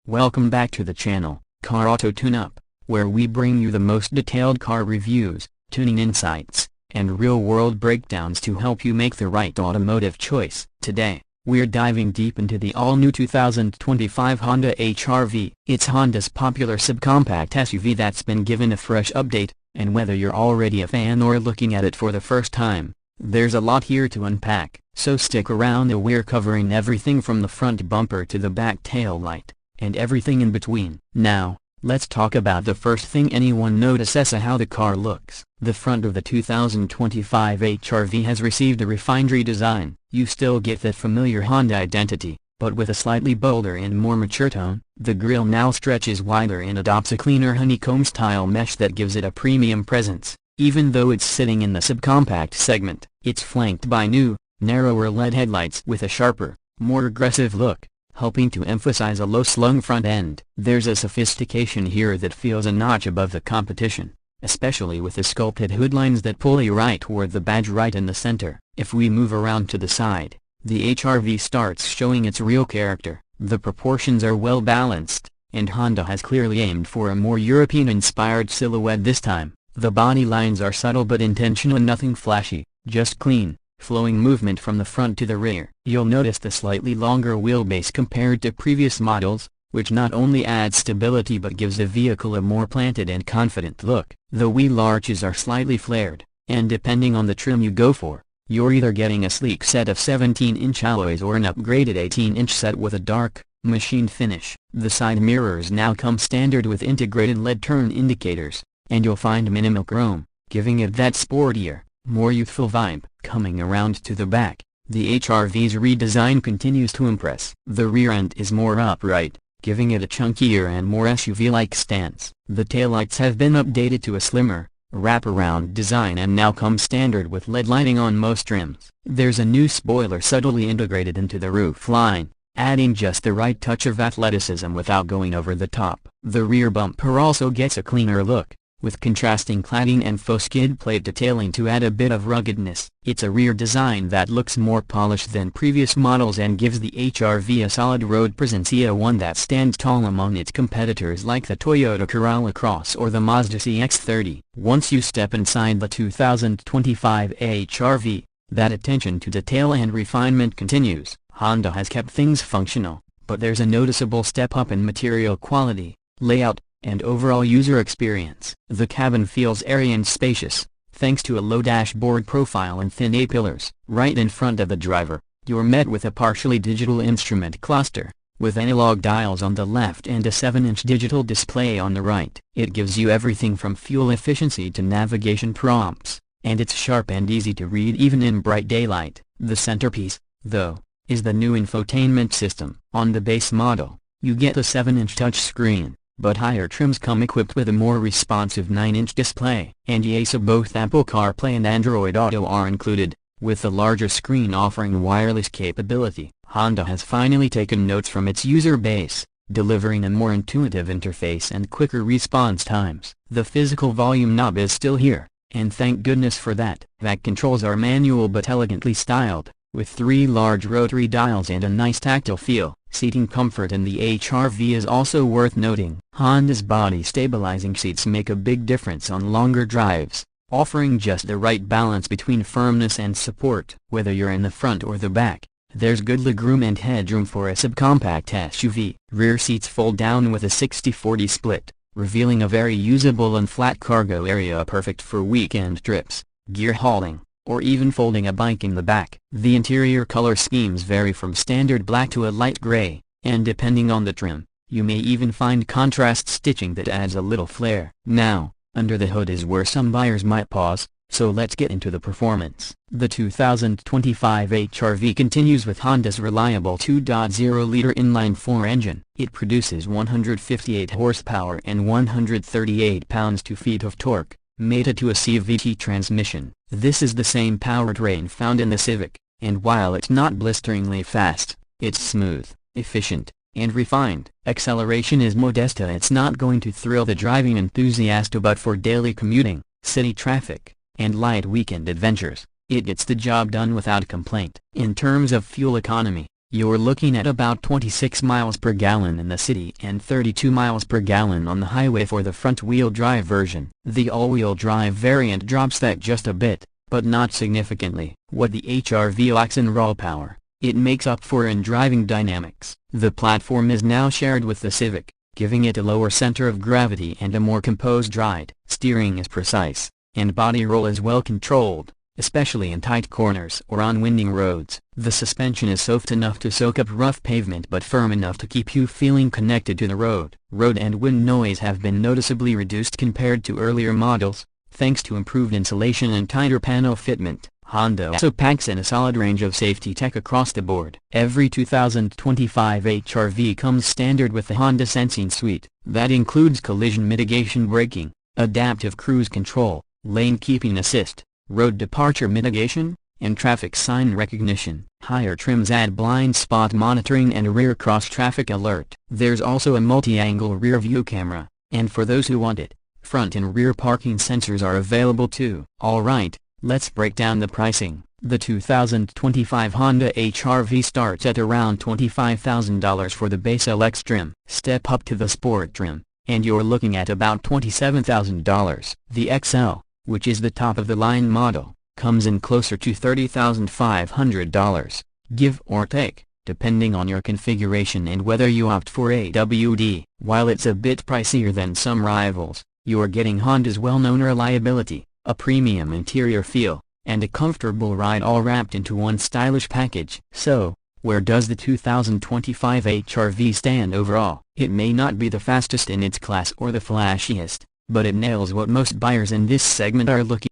Welcome back to the channel, Car Auto Tune-Up, where we bring you the most detailed car reviews, tuning insights, and real-world breakdowns to help you make the right automotive choice. Today, we're diving deep into the all-new 2025 Honda HR-V. It's Honda's popular subcompact SUV that's been given a fresh update, and whether you're already a fan or looking at it for the first time, there's a lot here to unpack. So stick around, we're covering everything from the front bumper to the back tail light, and everything in between. Now, let's talk about the first thing anyone notices: how the car looks. The front of the 2025 HR-V has received a refined redesign. You still get that familiar Honda identity, but with a slightly bolder and more mature tone. The grille now stretches wider and adopts a cleaner honeycomb-style mesh that gives it a premium presence. Even though it's sitting in the subcompact segment, it's flanked by new, narrower LED headlights with a sharper, more aggressive look, helping to emphasize a low-slung front end. There's a sophistication here that feels a notch above the competition, especially with the sculpted hood lines that pull you right toward the badge right in the center. If we move around to the side, the HR-V starts showing its real character. The proportions are well balanced, and Honda has clearly aimed for a more European-inspired silhouette this time. The body lines are subtle but intentional, nothing flashy, just clean, flowing movement from the front to the rear. You'll notice the slightly longer wheelbase compared to previous models, which not only adds stability but gives the vehicle a more planted and confident look. The wheel arches are slightly flared, and depending on the trim you go for, you're either getting a sleek set of 17-inch alloys or an upgraded 18-inch set with a dark, machined finish. The side mirrors now come standard with integrated LED turn indicators, and you'll find minimal chrome, giving it that sportier, more youthful vibe. Coming around to the back, the HR-V's redesign continues to impress. The rear end is more upright, giving it a chunkier and more SUV-like stance. The taillights have been updated to a slimmer, wraparound design and now come standard with LED lighting on most trims. There's a new spoiler subtly integrated into the roof line, adding just the right touch of athleticism without going over the top. The rear bumper also gets a cleaner look, with contrasting cladding and faux skid plate detailing to add a bit of ruggedness. It's a rear design that looks more polished than previous models and gives the HR-V a solid road presence, one that stands tall among its competitors like the Toyota Corolla Cross or the Mazda CX-30. Once you step inside the 2025 HR-V, that attention to detail and refinement continues. Honda has kept things functional, but there's a noticeable step up in material quality, layout, and overall user experience. The cabin feels airy and spacious, thanks to a low dashboard profile and thin A-pillars. Right in front of the driver, you're met with a partially digital instrument cluster, with analog dials on the left and a 7-inch digital display on the right. It gives you everything from fuel efficiency to navigation prompts, and it's sharp and easy to read even in bright daylight. The centerpiece, though, is the new infotainment system. On the base model, you get a 7-inch touchscreen, but higher trims come equipped with a more responsive 9-inch display. And yes, both Apple CarPlay and Android Auto are included, with the larger screen offering wireless capability. Honda has finally taken notes from its user base, delivering a more intuitive interface and quicker response times. The physical volume knob is still here, and thank goodness for that. Back controls are manual but elegantly styled, with 3 large rotary dials and a nice tactile feel. Seating comfort in the HR-V is also worth noting. Honda's body stabilizing seats make a big difference on longer drives, offering just the right balance between firmness and support. Whether you're in the front or the back, there's good legroom and headroom for a subcompact SUV. Rear seats fold down with a 60-40 split, revealing a very usable and flat cargo area perfect for weekend trips, gear hauling, or even folding a bike in the back. The interior color schemes vary from standard black to a light gray, and depending on the trim, you may even find contrast stitching that adds a little flair. Now, under the hood is where some buyers might pause, so let's get into the performance. The 2025 HR-V continues with Honda's reliable 2.0-liter inline-4 engine. It produces 158 horsepower and 138 pounds-feet of torque, mated to a CVT transmission. This is the same powertrain found in the Civic, and while it's not blisteringly fast, it's smooth, efficient, and refined. Acceleration is modest. It's not going to thrill the driving enthusiast, but for daily commuting, city traffic, and light weekend adventures, it gets the job done without complaint. In terms of fuel economy, You're looking at about 26 miles per gallon in the city and 32 miles per gallon on the highway for the front-wheel drive version. The all-wheel drive variant drops that just a bit, but not significantly. What the HR-V lacks in raw power, it makes up for in driving dynamics. The platform is now shared with the Civic, giving it a lower center of gravity and a more composed ride. Steering is precise, and body roll is well controlled, especially in tight corners or on winding roads. The suspension is soft enough to soak up rough pavement but firm enough to keep you feeling connected to the road. Road and wind noise have been noticeably reduced compared to earlier models, thanks to improved insulation and tighter panel fitment. Honda also packs in a solid range of safety tech across the board. Every 2025 HR-V comes standard with the Honda Sensing Suite. That includes collision mitigation braking, adaptive cruise control, lane keeping assist, road departure mitigation, and traffic sign recognition. Higher trims add blind spot monitoring and a rear cross-traffic alert. There's also a multi-angle rear view camera, and for those who want it, front and rear parking sensors are available too. Alright, let's break down the pricing. The 2025 Honda HR-V starts at around $25,000 for the base LX trim. Step up to the Sport trim, and you're looking at about $27,000. The XL, which is the top-of-the-line model, comes in closer to $30,500, give or take, depending on your configuration and whether you opt for AWD. While it's a bit pricier than some rivals, you're getting Honda's well-known reliability, a premium interior feel, and a comfortable ride all wrapped into one stylish package. So, where does the 2025 HR-V stand overall? It may not be the fastest in its class or the flashiest, but it nails what most buyers in this segment are looking